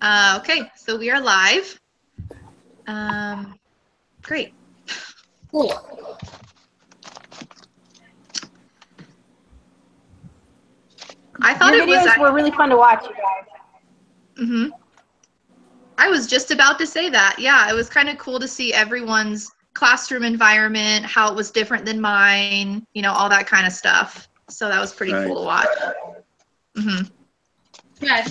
Okay, so we are live. Great. Cool. I thought Your videos were really fun to watch, you guys. I was just about to say that. Yeah, it was kind of cool to see everyone's classroom environment, how it was different than mine, you know, all that kind of stuff. So that was pretty cool to watch. Yeah,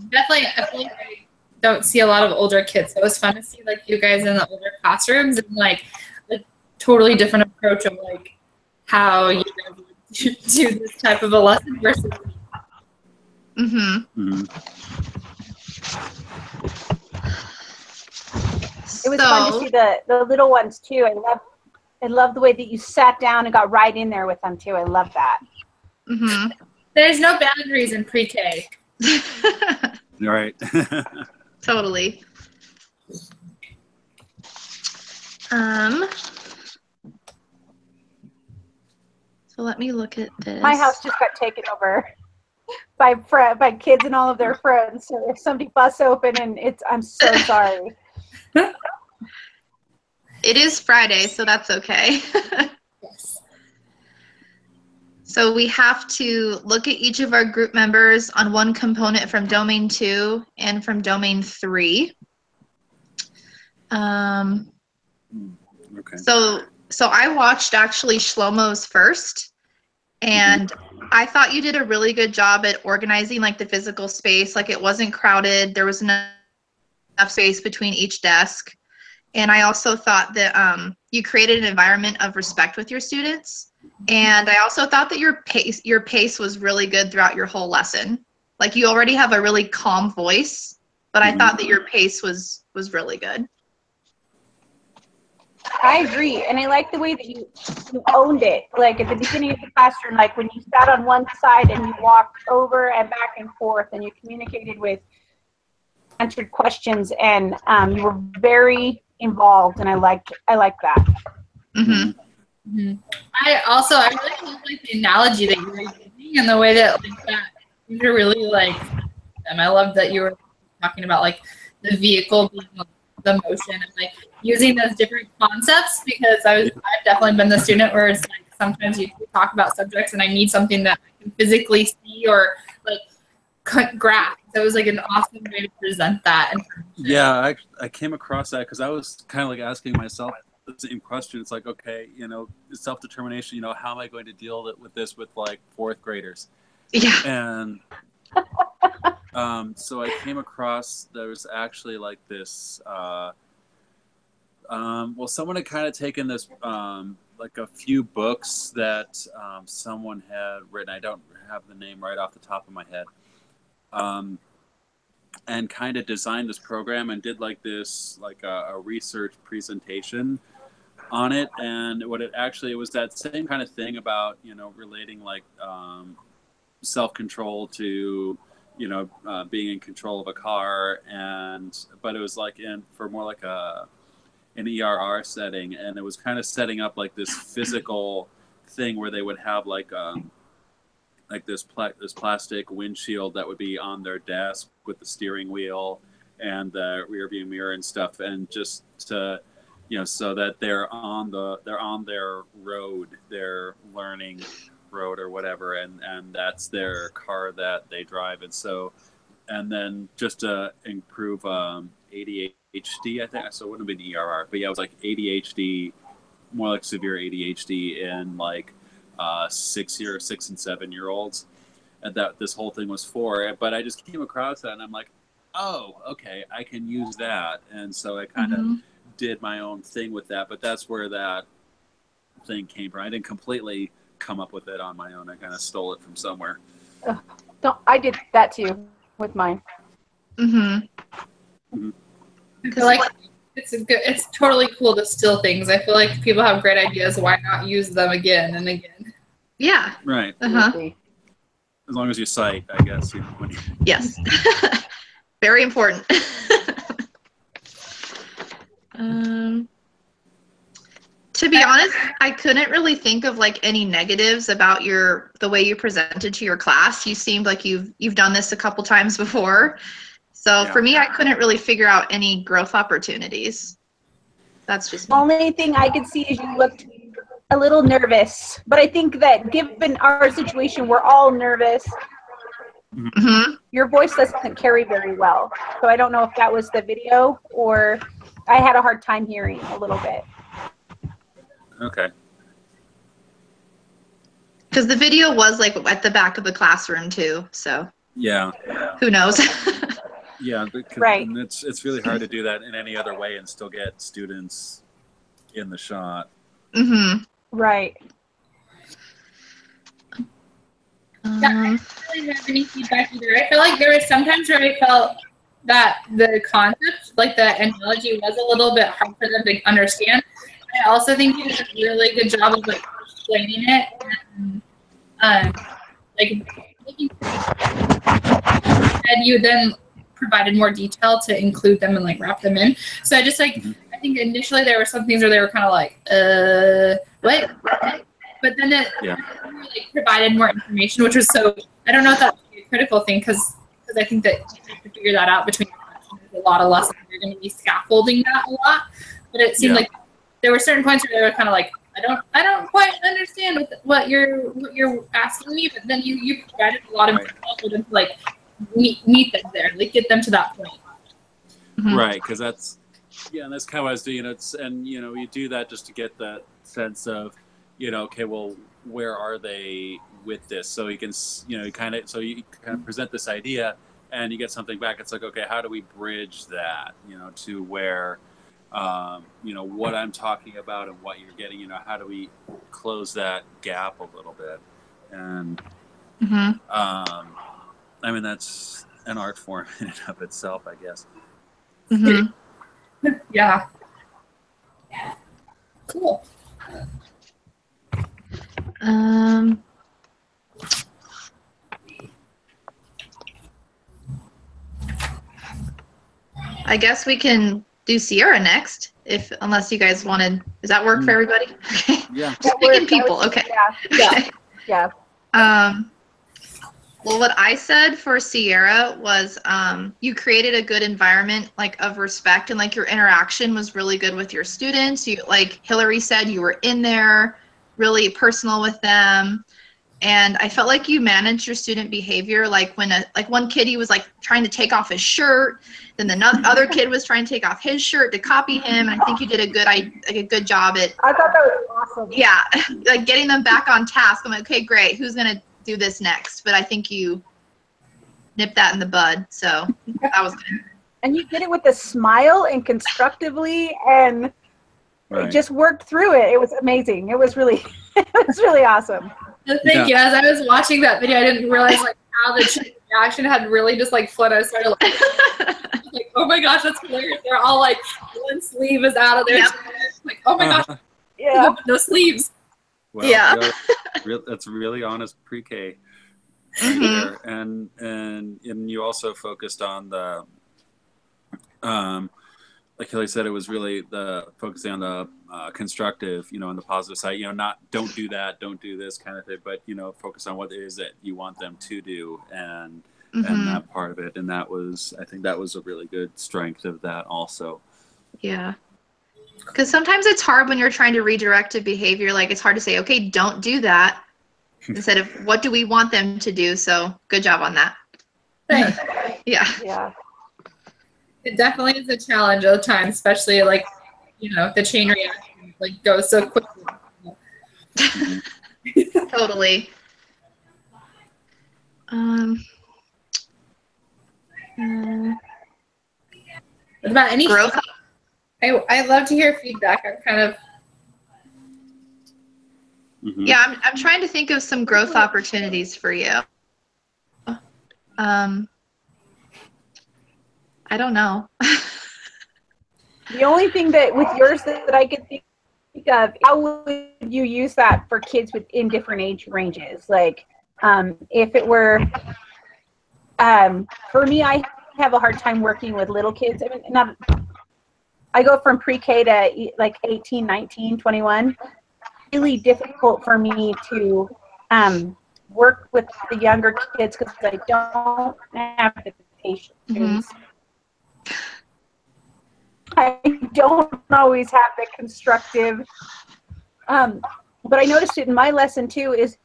definitely. I feel like I don't see a lot of older kids. So it was fun to see like you guys in the older classrooms and like a totally different approach of like how you guys would do this type of a lesson versus. It was fun to see the little ones too. I love the way that you sat down and got right in there with them too. I love that. There's no boundaries in pre-K. Right. Totally. So let me look at this. My house just got taken over by kids and all of their friends. So if somebody busts open and I'm so sorry. It is Friday, so that's okay. Yes. So we have to look at each of our group members on one component from domain 2 and from domain 3. Okay. So I watched actually Shlomo's first, and I thought you did a really good job at organizing like the physical space. Like it wasn't crowded. There was enough space between each desk. And I also thought that you created an environment of respect with your students. And I also thought that your pace was really good throughout your whole lesson. Like you already have a really calm voice, but I thought that your pace was really good. I agree, and I like the way that you owned it. Like at the beginning of the classroom, like when you sat on one side and you walked over and back and forth, and you communicated with, answered questions, and you were very involved, and I like that. I really love like the analogy that you were using and the way that like that you're really like. And I love that you were talking about like the vehicle being like, the motion and like using those different concepts, because I've definitely been the student where it's like sometimes you talk about subjects and I need something that I can physically see or like graph. So it was like an awesome way to present that. Yeah, I came across that because I was kind of like asking myself the same question. It's like, okay, you know, self-determination, you know, how am I going to deal with this with like fourth graders? Yeah. And so I came across, there was actually like this, well, someone had kind of taken this, like a few books that someone had written. I don't have the name right off the top of my head. And kind of designed this program and did like this, like a research presentation on it. And what it was that same kind of thing about, you know, relating like self-control to, you know, being in control of a car, but it was like for more like an ERR setting, and it was kind of setting up like this physical thing where they would have like this plastic windshield that would be on their desk with the steering wheel and the rear view mirror and stuff, and just to, you know, so that they're on their road, their learning road or whatever, and that's their car that they drive. And so, and then just to improve ADHD, I think, so it wouldn't have been ERR, but yeah, it was like ADHD, more like severe ADHD in like 6 and 7-year-olds, and that this whole thing was for. But I just came across that and I'm like, oh, okay, I can use that. And so I kind of did my own thing with that, but that's where that thing came from. I didn't completely come up with it on my own. I kind of stole it from somewhere. I did that too with mine. I feel like it's totally cool to steal things. I feel like people have great ideas. Why not use them again and again? Yeah. Right. As long as you cite, I guess. You know, Yes. Very important. To be honest, I couldn't really think of like any negatives about the way you presented to your class. You seemed like you've done this a couple times before, So Yeah. for me, I couldn't really figure out any growth opportunities. That's just The me. only thing I could see is you looked a little nervous, but I think that given our situation, we're all nervous. Mm-hmm. Your voice doesn't carry very well. So I don't know if that was the video or I had a hard time hearing a little bit. Okay. Because the video was like at the back of the classroom too, so Yeah. who knows? Yeah. Right. And it's really hard to do that in any other way and still get students in the shot. Mm-hmm. Right. Yeah, I didn't really have any feedback either. I feel like there was sometimes where I felt that the concept, like the analogy, was a little bit hard for them to understand. I also think you did a really good job of like explaining it and like making and you then provided more detail to include them and like wrap them in. So I just like I think initially there were some things where they were kind of like, what? But then it like provided more information, which was so I don't know if that's a critical thing because I think that you have to figure that out between a lot of lessons. You're going to be scaffolding that a lot, but it seemed like there were certain points where they were kind of like, I don't quite understand what you're asking me, but then you provided a lot of information for them to like meet them there, like get them to that point. Mm-hmm. Right, because that's kind of what I was doing. And you do that just to get that sense of, okay, well, where are they with this? So you can, you kind of present this idea, and you get something back. It's like, okay, how do we bridge that, to where, what I'm talking about and what you're getting, how do we close that gap a little bit? And, I mean, that's an art form in and of itself, I guess. Mm-hmm. Yeah. Cool. I guess we can do Sierra next, unless you guys wanted. Does that work for everybody? Okay. Yeah. Just picking people. Okay. Yeah. Well, what I said for Sierra was you created a good environment of respect, and your interaction was really good with your students. You, like Hillary said, you were in there, really personal with them. And I felt like you managed your student behavior. Like when one kid, he was trying to take off his shirt, then the other kid was trying to take off his shirt to copy him. And I think you did a good job at. I thought that was awesome. Yeah, getting them back on task. I'm like, okay, great. Who's gonna do this next? But I think you nipped that in the bud. So that was good. And you did it with a smile and constructively, and it just worked through it. It was amazing. It was really awesome. Thank you. As I was watching that video, I didn't realize how the reaction had really just flooded. I started like, oh my gosh, that's hilarious. They're all one sleeve is out of their oh my gosh, no sleeves. Well, yeah, that's really honest pre-K right there. And you also focused on the like Kelly said, it was really the focusing on the constructive, on the positive side, not don't do that, don't do this kind of thing, but focus on what it is that you want them to do and that part of it. And I think that was a really good strength of that also. Yeah. Because sometimes it's hard when you're trying to redirect a behavior. It's hard to say, okay, don't do that, instead of what do we want them to do. So good job on that. Thanks. Yeah. It definitely is a challenge all the time, especially the chain reaction goes so quickly. Totally. What about any growth? I love to hear feedback. I'm kind of Yeah, I'm trying to think of some growth opportunities for you. I don't know. The only thing that with yours that I could think of, how would you use that for kids within different age ranges? If it were, for me, I have a hard time working with little kids. I mean, I go from pre-K to 18, 19, 21. Really difficult for me to work with the younger kids because I don't have the patience. I don't always have the constructive, but I noticed it in my lesson too, is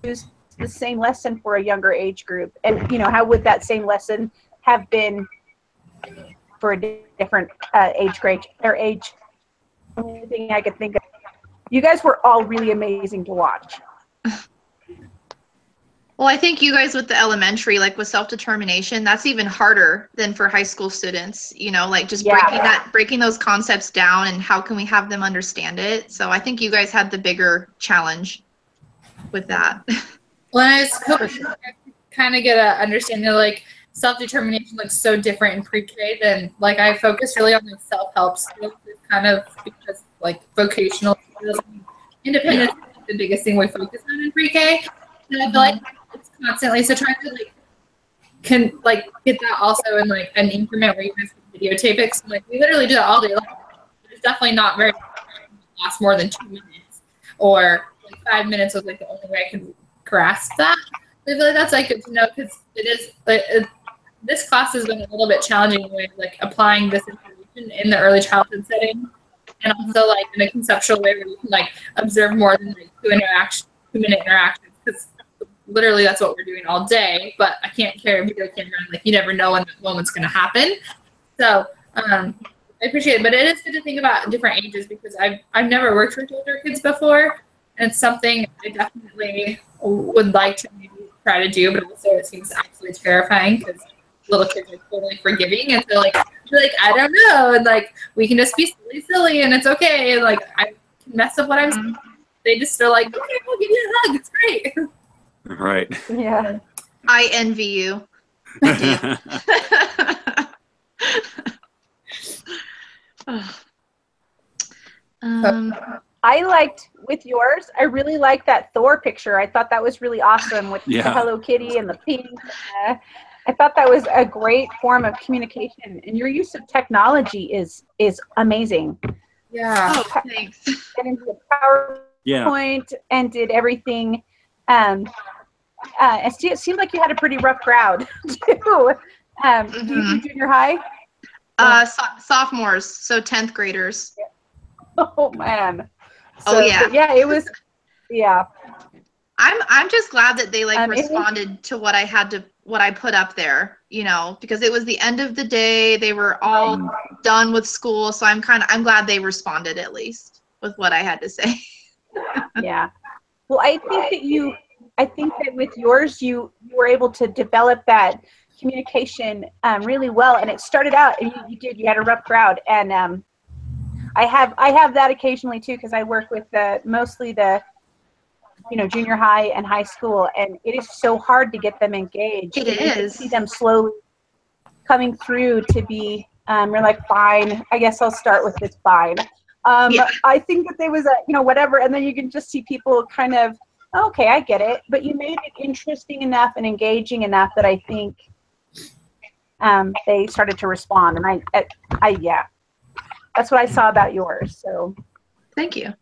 the same lesson for a younger age group. And, you know, how would that same lesson have been for a different age grade or age? Only thing I could think of. You guys were all really amazing to watch. Well, I think you guys with the elementary, like with self-determination, that's even harder than for high school students, you know, like just breaking those concepts down and how can we have them understand it. So I think you guys had the bigger challenge with that. Well, I was hoping to kind of get an understanding of like self-determination looks so different in pre-K than like I focused really on like self-help skills, kind of because like vocational skills, independence is the biggest thing we focus on in pre-K. And I feel like it's constantly so trying to like get that also in like an increment where you guys can videotape it. So, like we literally do that all day long. It's definitely not very lasts more than 2 minutes, or like 5 minutes was like the only way I can grasp that. I feel like that's like good to know because it is like this class has been a little bit challenging with like applying this information in the early childhood setting, and also like in a conceptual way where you can like observe more than like 2-minute interactions, because literally that's what we're doing all day, but I can't carry a video camera and like you never know when that moment's going to happen. So I appreciate it, but it is good to think about different ages because I've never worked with older kids before, and it's something I definitely would like to maybe try to do, but also it seems absolutely terrifying because little kids are totally forgiving, and so like I don't know, and like we can just be silly and it's okay, and like I can mess up what I'm saying. They just are like, okay, we'll give you a hug, it's great. Right. Yeah. I envy you. I liked with yours. I really liked that Thor picture. I thought that was really awesome with the Hello Kitty and the pink. I thought that was a great form of communication, and your use of technology is amazing. Yeah. Oh, thanks. Get into the PowerPoint and did everything. It seemed like you had a pretty rough crowd too. Do you do junior high? Sophomores, so 10th graders. Oh man. So, yeah, it was. Yeah. I'm just glad that they like responded to what I put up there, you know, because it was the end of the day. They were all done with school, so I'm glad they responded at least with what I had to say. Yeah. Well, I think that with yours, you were able to develop that communication really well, and it started out, and you had a rough crowd, and I have that occasionally too, because I work with mostly the junior high and high school, and it is so hard to get them engaged. It is. You see them slowly coming through to be you're like, fine, I guess I'll start with this, fine. I think that there was whatever, and then you can just see people kind of, okay, I get it, but you made it interesting enough and engaging enough that I think they started to respond, and I that's what I saw about yours. So thank you.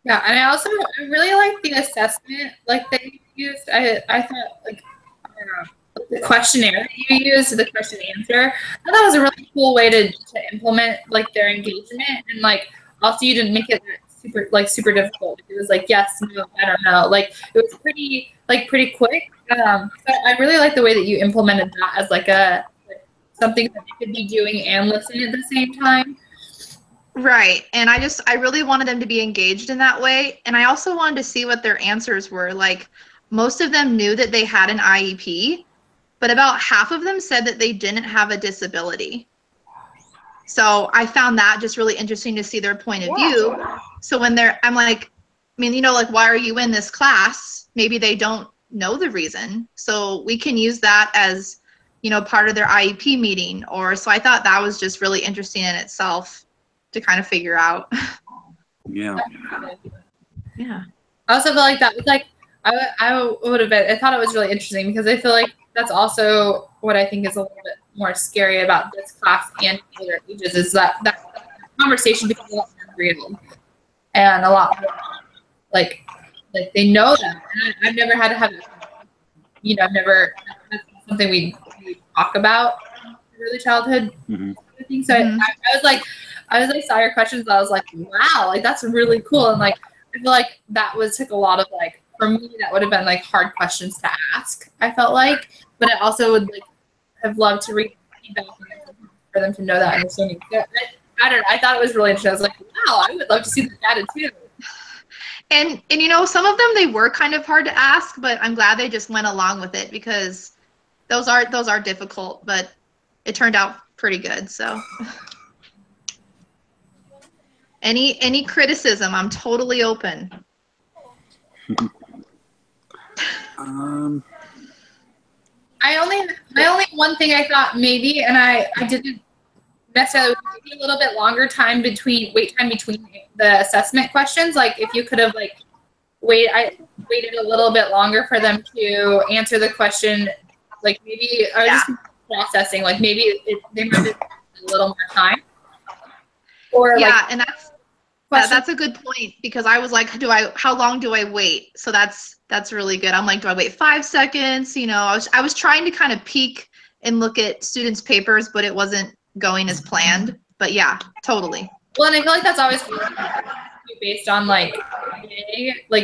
Yeah, and I really like the assessment like that you used. I thought like the questionnaire that you used, the question answer, I thought that was a really cool way to implement like their engagement, and like also you didn't make it super difficult. It was like yes, no, I don't know. Like it was pretty quick. So I really like the way that you implemented that as like something that they could be doing and listening at the same time. Right. And I really wanted them to be engaged in that way. And I also wanted to see what their answers were. Like most of them knew that they had an IEP, but about half of them said that they didn't have a disability. So I found that just really interesting to see their point of view. So when I'm like, like, why are you in this class? Maybe they don't know the reason. So we can use that as, part of their IEP meeting. So I thought that was just really interesting in itself to kind of figure out. Yeah. Yeah. I also feel like that was like, I would have been, I thought it was really interesting because I feel like that's also what I think is a little bit more scary about this class and other ages is that conversation becomes a lot more real and a lot more like they know that. And I've never had to have, I've never something we talk about in early childhood. Mm-hmm. I think so. I was like saw your questions. And I was like, wow, like that's really cool. And like I feel like that took a lot of like for me that would have been like hard questions to ask. I felt like, but I also would like have loved to read feedback for them to know that understanding. So I don't know. I thought it was really interesting. I was like, wow, I would love to see the data too. And you know, some of them they were kind of hard to ask, but I'm glad they just went along with it because those are difficult, but it turned out pretty good. So any criticism, I'm totally open. My only one thing I thought maybe, and I didn't necessarily maybe a little bit longer wait time between the assessment questions. Like if you could have like waited a little bit longer for them to answer the question. Like maybe I was just processing. Like maybe they might have a little more time. Or and that's a good point because I was like, how long do I wait? So that's really good. I'm like, do I wait 5 seconds? You know, I was trying to kind of peek and look at students' papers, but it wasn't going as planned. But yeah, totally. Well, and I feel like that's always based on like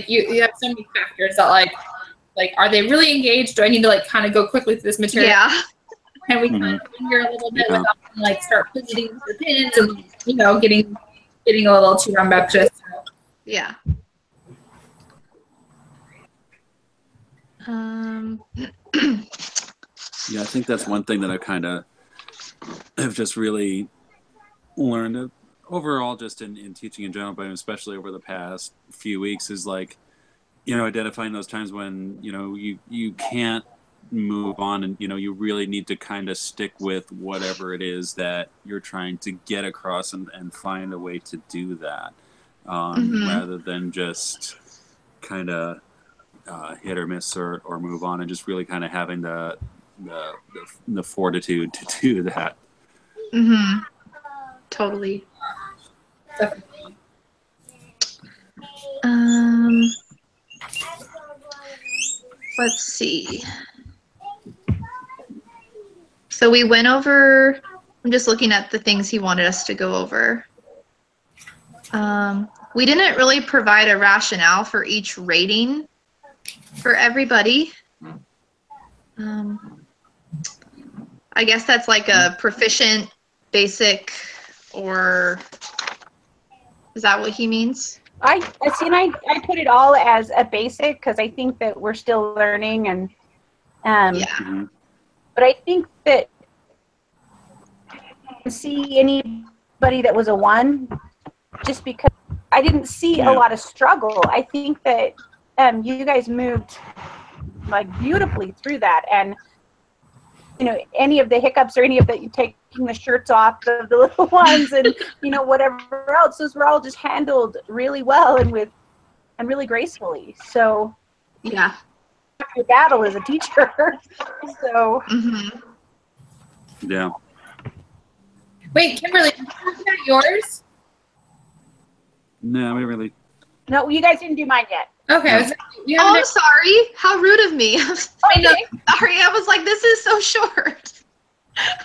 you have so many factors that like are they really engaged? Do I need to like kind of go quickly through this material? Yeah. Can we kind of linger a little bit without like start fidgeting with the pins and you know getting a little too rambunctious? So. Yeah. Yeah, I think that's one thing that I kind of have just really learned overall, just in teaching in general, but especially over the past few weeks, is like, you know, identifying those times when, you know, you can't move on and, you know, you really need to kind of stick with whatever it is that you're trying to get across and find a way to do that rather than just kind of hit or miss or move on, and just really kind of having the fortitude to do that. Totally. Definitely. Let's see. So we went over, I'm just looking at the things he wanted us to go over. We didn't really provide a rationale for each rating for everybody. I guess that's like a proficient, basic, or is that what he means? I put it all as a basic because I think that we're still learning and but I think that I see anybody that was a 1 just because I didn't see a lot of struggle. I think that you guys moved like beautifully through that, and you know, any of the hiccups or any of that you taking the shirts off of the little ones and you know whatever else, those were all just handled really well and really gracefully. So yeah, your battle as a teacher. So yeah. Wait, Kimberly, is that yours? No, we really. no, you guys didn't do mine yet. Okay. I'm sorry. How rude of me. Sorry, I was like, this is so short.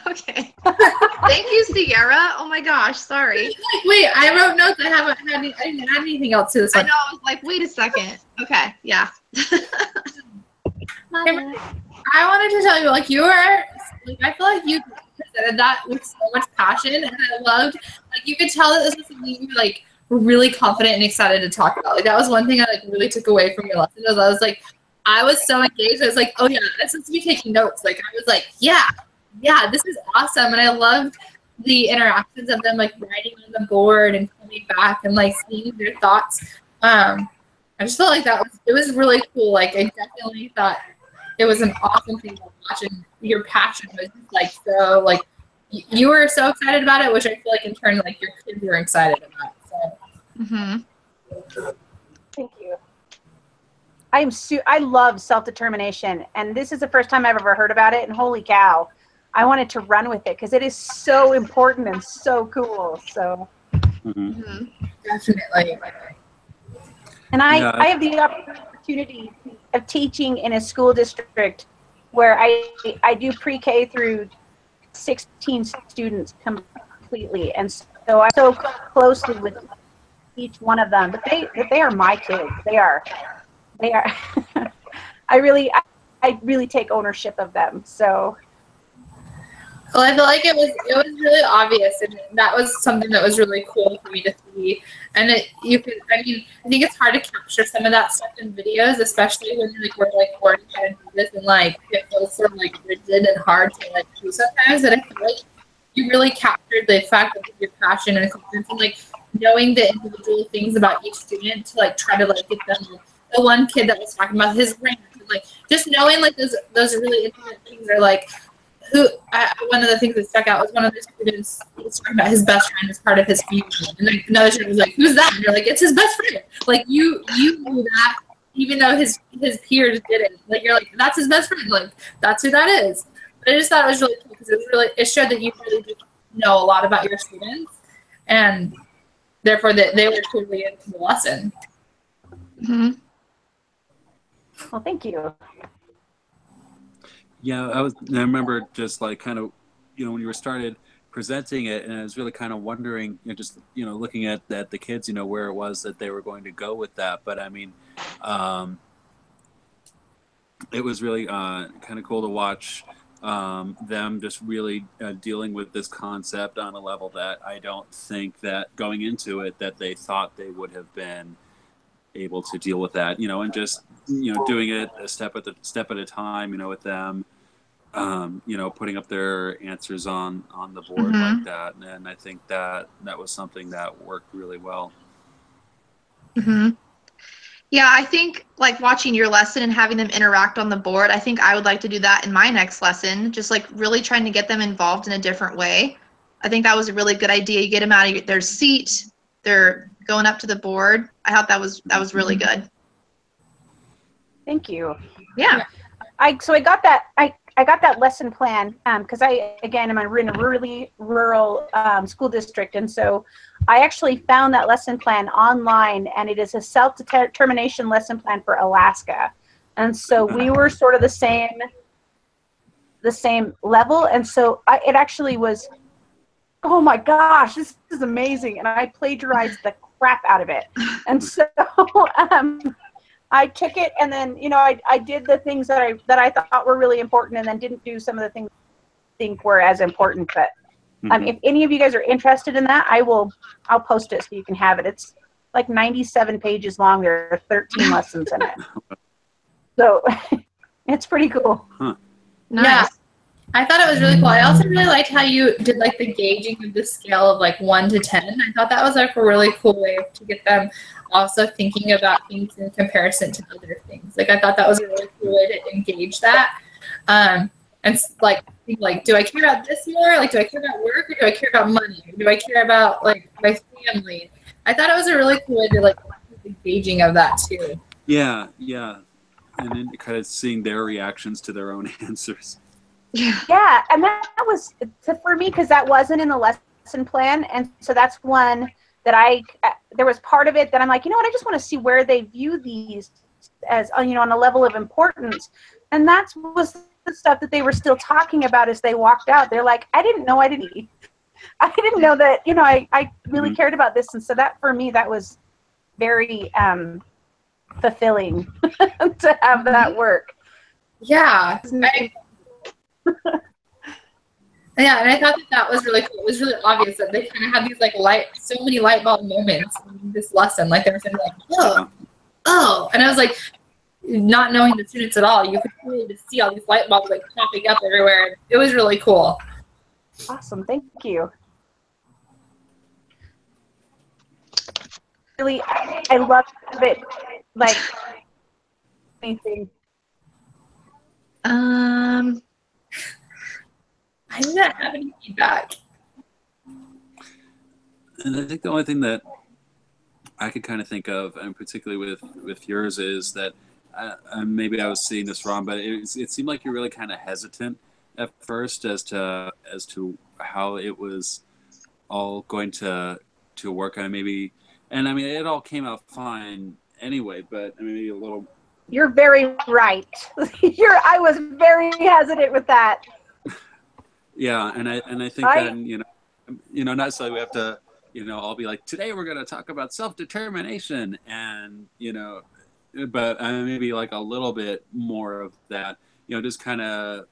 Okay. Thank you, Sierra. Oh my gosh, sorry. Wait, I wrote notes. I didn't add anything else to this one. I know, I was like, wait a second. Okay, yeah. Kimberly, I wanted to tell you, like, you are, like, I feel like you presented that with so much passion, and I loved, like, you could tell that this was something you were, like, really confident and excited to talk about. Like, that was one thing I, like, really took away from your lesson. Was I was like, I was so engaged. I was like, oh yeah, I'm supposed to be taking notes. Like, I was like, yeah, this is awesome. And I loved the interactions of them, like, writing on the board and coming back and, like, seeing their thoughts. I just felt like it was really cool. Like, I definitely thought it was an awesome thing to watch, and your passion was just, like, so, like, you were so excited about it, which I feel like in turn, like, your kids were excited about. So. Thank you. I love self-determination, and this is the first time I've ever heard about it, and holy cow, I wanted to run with it because it is so important and so cool. So Definitely. And I have the opportunity of teaching in a school district where I do pre-K through 16 students completely, and so I so closely with each one of them. But they are my kids. They are. I really take ownership of them. So. Well, I feel like it was really obvious, and that was something that was really cool for me to see. And I think it's hard to capture some of that stuff in videos, especially when we're learning how to do this, and it feels sort of rigid and hard to do sometimes. And I feel like you really captured the fact of your passion and confidence, and knowing the individual things about each student to try to get them. The one kid that was talking about his rant, and just knowing those really intimate things are one of the things that stuck out was one of the students was talking about his best friend as part of his family, and another student was like, "Who's that?" And you're like, "It's his best friend." You knew that, even though his peers didn't. You're like, "That's his best friend." That's who that is. But I just thought it was really cool because it showed that you really do know a lot about your students, and therefore that they were truly into the lesson. Mm-hmm. Well, thank you. Yeah, I remember just kind of, when you were started presenting it, and I was really kind of wondering, just looking at the kids, where it was that they were going to go with that. But I mean, it was really kind of cool to watch them just really dealing with this concept on a level that I don't think that going into it that they thought they would have been able to deal with that, and just doing it a step at a time, with them, putting up their answers on the board Mm-hmm. like that, and I think that was something that worked really well. Mm-hmm. Yeah, I think watching your lesson and having them interact on the board, I think I would like to do that in my next lesson, just really trying to get them involved in a different way. I think that was a really good idea. You get them out of their seat, they're going up to the board. I thought that was really good. Thank you. Yeah. I got that I got that lesson plan because I'm in a really rural school district, and so I actually found that lesson plan online, and it is a self-determination lesson plan for Alaska, and so we were sort of the same level, and so it actually was, oh my gosh, this is amazing, and I plagiarized the crap out of it, and so I took it, and then I did the things that I thought were really important, and then didn't do some of the things I think were as important. But if any of you guys are interested in that, I'll post it so you can have it. It's 97 pages long. There are 13 lessons in it, so it's pretty cool. Huh. Nice. Yeah. I thought it was really cool. I also really liked how you did the gauging of the scale of 1 to 10. I thought that was a really cool way to get them also thinking about things in comparison to other things. I thought that was a really cool way to engage that. And do I care about this more? Do I care about work, or do I care about money? Or do I care about my family? I thought it was a really cool way to the gauging of that too. Yeah. And then kind of seeing their reactions to their own answers. Yeah, and that was for me because that wasn't in the lesson plan, and so that's one that there was part of it that I'm like, you know what, I just want to see where they view these as on a level of importance, and that was the stuff that they were still talking about as they walked out. They're like, I didn't know that I really cared about this, and so that for me that was very fulfilling to have that work. Yeah. Yeah, and I thought that was really cool. It was really obvious that they kind of had these so many light bulb moments in this lesson. They were saying oh, and I was not knowing the students at all, you could really just see all these light bulbs popping up everywhere. It was really cool. Awesome, thank you. Really, I love it. Anything. I didn't have any feedback. And I think the only thing that I could kind of think of, and particularly with yours, is that maybe I was seeing this wrong, but it seemed like you're really kind of hesitant at first as to how it was all going to work. And it all came out fine anyway, but maybe a little You're very right. I was very hesitant with that. Yeah, and I think that, not necessarily we have to, all be like, today we're going to talk about self-determination, and but maybe like a little bit more of that, just kind of,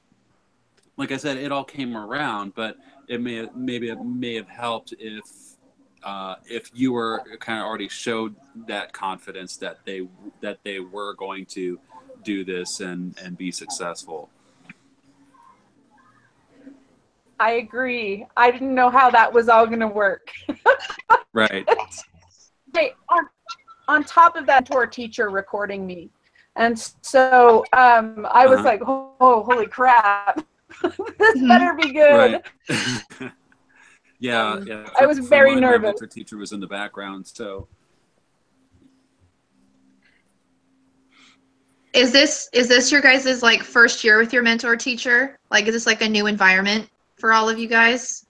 like I said, it all came around, but it may have helped if you were kind of already showed that confidence that they were going to do this and be successful. I agree. I didn't know how that was all going to work. Right. Okay, on top of that, mentor teacher recording me. And so I was like, oh, holy crap. This better be good. Right. Yeah. I was very nervous. My mentor teacher was in the background, so. Is this your guys' like first year with your mentor teacher? Like, is this like a new environment for all of you guys?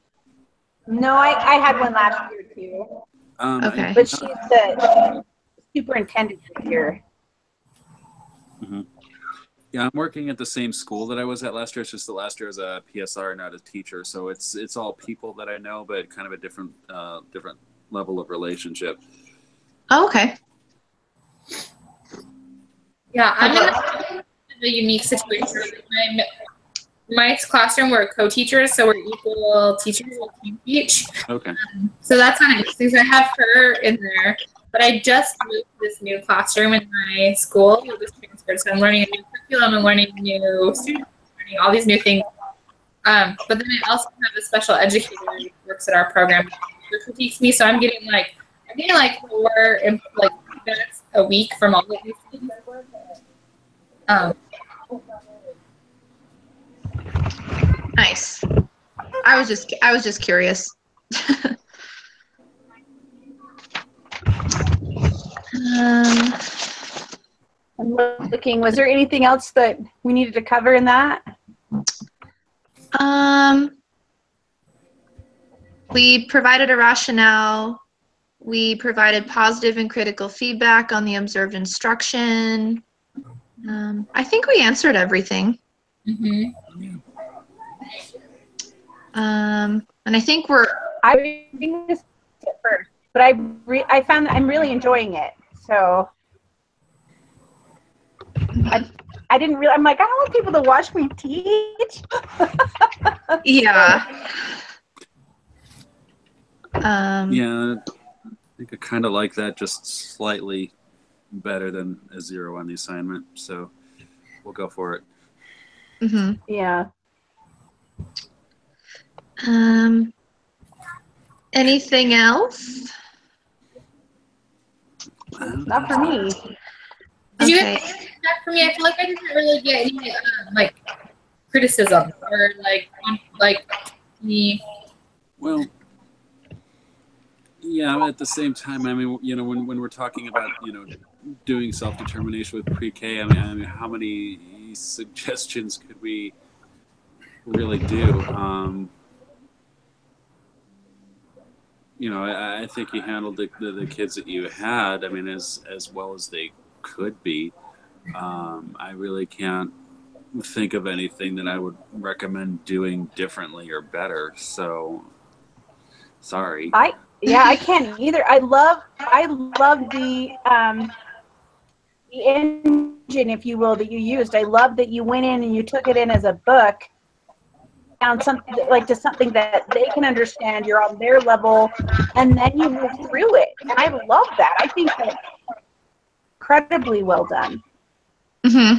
No, I had one last year too. Okay. But she's the superintendent here. Mm-hmm. Yeah, I'm working at the same school that I was at last year. It's just the last year as a PSR, not a teacher. So it's all people that I know, but kind of a different level of relationship. Oh, okay. Yeah, I'm in a unique situation. My classroom, we're co-teachers, so we're equal teachers. We teach. Okay. So that's kind of interesting. So I have her in there, but I just moved to this new classroom in my school. I just transferred, so I'm learning a new curriculum. I'm learning new students, learning all these new things. But then I also have a special educator who works at our program who critiques me. So I'm getting like 4 minutes a week from all of these things. Nice. I was just curious. I'm looking. Was there anything else that we needed to cover in that? We provided a rationale. We provided positive and critical feedback on the observed instruction. I think we answered everything. Mm-hmm. And I think I was reading this at first, but I found that I'm really enjoying it. So I didn't really. I'm like, I don't want people to watch me teach. Yeah. Yeah, I think I kind of like that, just slightly better than a 0 on the assignment. So we'll go for it. Mm-hmm. Yeah. Anything else? Not for me. Did you get feedback from me? I feel like I didn't really get any criticism or any. Well, yeah. At the same time, I mean, when we're talking about doing self-determination with pre-K, I mean, how many suggestions could we really do? I think you handled the kids that you had, I mean, as well as they could be. I really can't think of anything that I would recommend doing differently or better. So, sorry. I can't either. I love the engine, if you will, that you used. I love that you went in and you took it in as a book, found something to something that they can understand. You're on their level, and then you move through it. And I love that. I think that's incredibly well done. Mm-hmm.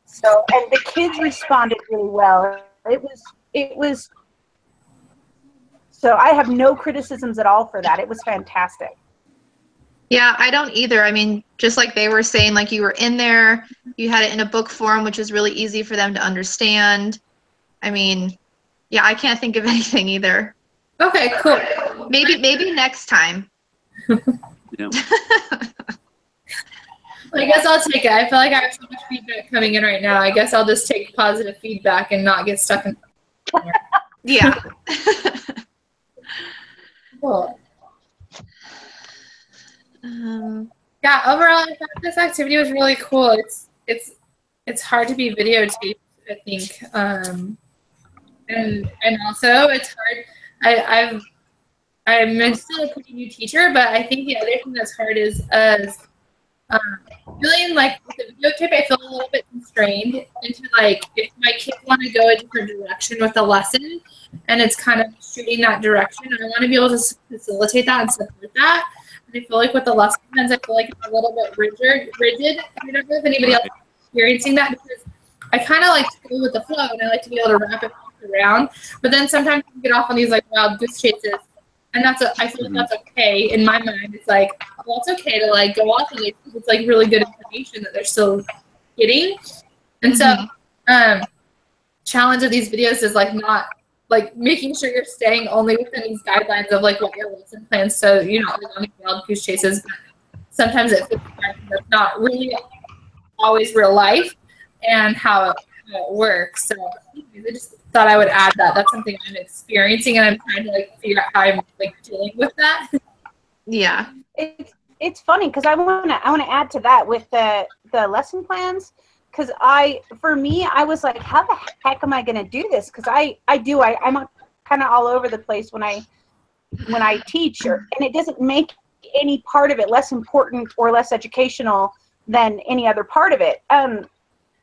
So, and the kids responded really well. It was. So I have no criticisms at all for that. It was fantastic. Yeah, I don't either. I mean, just like they were saying, like you were in there, you had it in a book form, which was really easy for them to understand. I mean, yeah, I can't think of anything either. Okay, cool. Maybe next time. Yeah. I guess I'll take it. I feel like I have so much feedback coming in right now. I guess I'll just take positive feedback and not get stuck in. Yeah. Cool. Yeah, overall, I thought this activity was really cool. it's hard to be videotaped, I think. And also it's hard. I'm still a pretty new teacher, but I think the other thing that's hard is feeling like with the videotape, I feel a little bit constrained into like if my kids want to go a different direction with the lesson, and it's kind of shooting that direction. I want to be able to facilitate that and support that. And I feel like with the lesson plans, I feel like it's a little bit rigid. And I don't know if anybody else is experiencing that, because I kind of like to go with the flow, and I like to be able to wrap it around. But then sometimes you get off on these like wild goose chases. And I feel like that's okay in my mind. It's like, well, it's okay to like go off and it's like really good information that they're still getting. And so, challenge of these videos is like not like making sure you're staying only within these guidelines of like what your lesson plans. So you're not like on these wild goose chases. But sometimes it feels like it's not really always real life and how it works. So I just thought I would add that. That's something I'm experiencing, and I'm trying to like figure out how I'm like dealing with that. Yeah, it's funny because I wanna add to that with the lesson plans, because for me I was like, how the heck am I gonna do this? Because I'm kind of all over the place when I teach, and it doesn't make any part of it less important or less educational than any other part of it.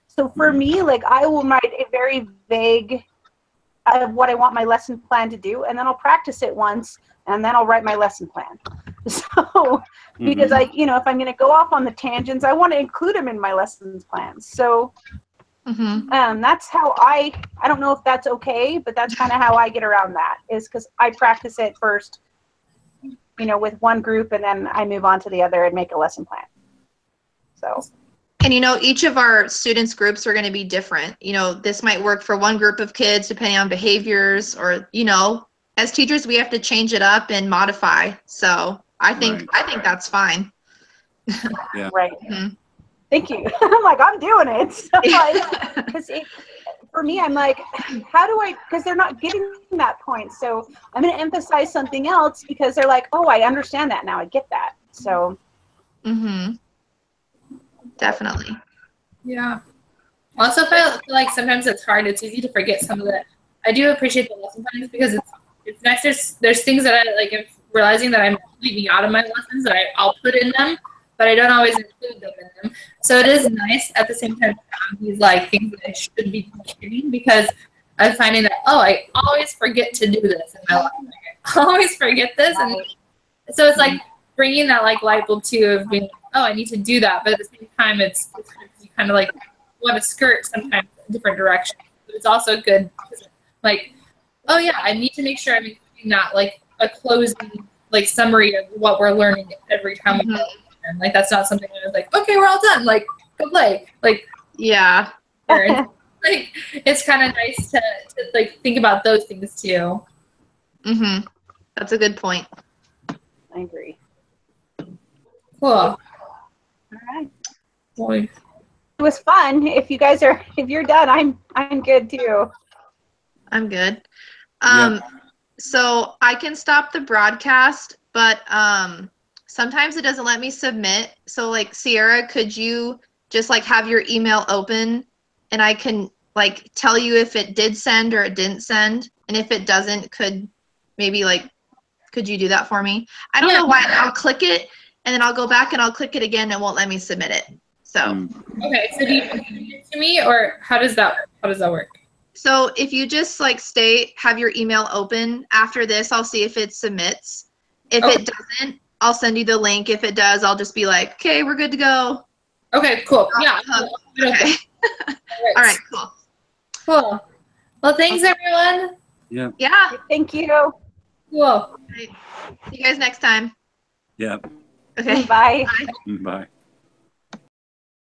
So for me, like I will write a very vague of what I want my lesson plan to do, and then I'll practice it once, and then I'll write my lesson plan. So because if I'm going to go off on the tangents, I want to include them in my lessons plans. So that's how I don't know if that's okay, but that's kind of how I get around that, is because I practice it first, with one group, and then I move on to the other and make a lesson plan. So. And each of our students' groups are going to be different. This might work for one group of kids depending on behaviors, or as teachers we have to change it up and modify. So I think that's fine. Yeah. Right. Thank you. I'm like, I'm doing it. So because for me, I'm like, how do I? Because they're not getting that point. So I'm going to emphasize something else because they're like, oh, I understand that now. I get that. So. Definitely. Yeah. Also, I feel like sometimes it's hard. It's easy to forget some of that. I do appreciate the lesson plans because it's nice. There's things that I like. I'm realizing that I'm leaving out of my lessons that I'll put in them, but I don't always include them in them. So it is nice at the same time to have these like things that I should be getting, because I'm finding that I always forget to do this in my life. I always forget this, and so it's like bringing that like light bulb too of being, I need to do that, but at the same time, it's you kind of like want to skirt sometimes a different direction. But it's also good, like, I need to make sure I'm including that like a closing like summary of what we're learning every time we go. And like that's not something that I was like, okay, we're all done, like go play, like yeah. Like it's kind of nice to like think about those things too. That's a good point. I agree. Cool. All right. Well, it was fun. If you're done, I'm good too. I'm good. So I can stop the broadcast, but sometimes it doesn't let me submit. So like Sierra, could you just like have your email open and I can like tell you if it did send or it didn't send? And if it doesn't, could you do that for me? I don't know why. I'll click it and then I'll go back and I'll click it again and it won't let me submit it. So okay, so do you send it to me, or how does that work? So if you just like have your email open after this, I'll see if it submits. If it doesn't, I'll send you the link. If it does, I'll just be like, okay, we're good to go. Okay, cool. Yeah. Okay. All right, cool. Cool. Well, thanks everyone. Yeah. Yeah. Thank you. Cool. See you guys next time. Yeah. Okay. Bye. Bye.